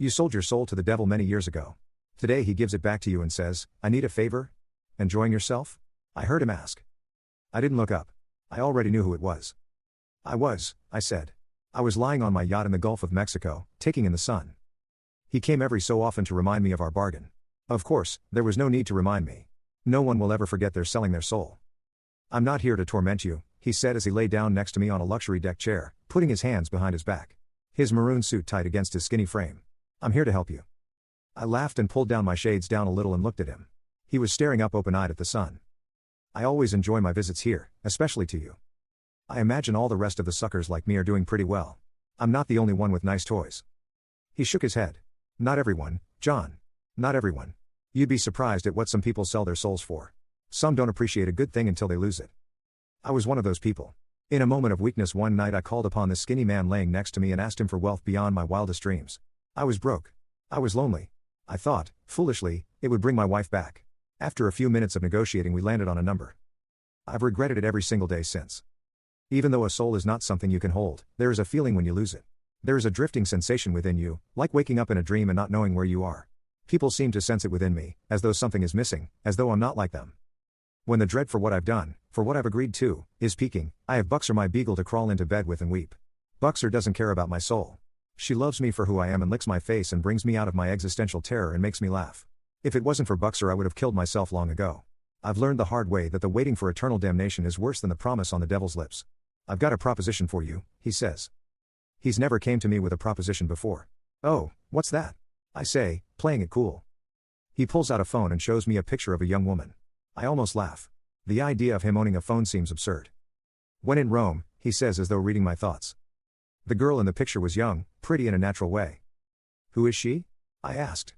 You sold your soul to the devil many years ago. Today he gives it back to you and says, I need a favor? Enjoying yourself? I heard him ask. I didn't look up. I already knew who it was. I said. I was lying on my yacht in the Gulf of Mexico, taking in the sun. He came every so often to remind me of our bargain. Of course, there was no need to remind me. No one will ever forget they're selling their soul. I'm not here to torment you, he said as he lay down next to me on a luxury deck chair, putting his hands behind his back. His maroon suit tight against his skinny frame. I'm here to help you. I laughed and pulled down my shades down a little and looked at him. He was staring up open-eyed at the sun. I always enjoy my visits here, especially to you. I imagine all the rest of the suckers like me are doing pretty well. I'm not the only one with nice toys. He shook his head. Not everyone, John. Not everyone. You'd be surprised at what some people sell their souls for. Some don't appreciate a good thing until they lose it. I was one of those people. In a moment of weakness one night I called upon the skinny man laying next to me and asked him for wealth beyond my wildest dreams. I was broke. I was lonely. I thought, foolishly, it would bring my wife back. After a few minutes of negotiating we landed on a number. I've regretted it every single day since. Even though a soul is not something you can hold, there is a feeling when you lose it. There is a drifting sensation within you, like waking up in a dream and not knowing where you are. People seem to sense it within me, as though something is missing, as though I'm not like them. When the dread for what I've done, for what I've agreed to, is peaking, I have Buxer my beagle to crawl into bed with and weep. Buxer doesn't care about my soul. She loves me for who I am and licks my face and brings me out of my existential terror and makes me laugh. If it wasn't for Buxer I would have killed myself long ago. I've learned the hard way that the waiting for eternal damnation is worse than the promise on the devil's lips. I've got a proposition for you, he says. He's never came to me with a proposition before. Oh, what's that? I say, playing it cool. He pulls out a phone and shows me a picture of a young woman. I almost laugh. The idea of him owning a phone seems absurd. When in Rome, he says as though reading my thoughts. The girl in the picture was young, pretty in a natural way. Who is she? I asked.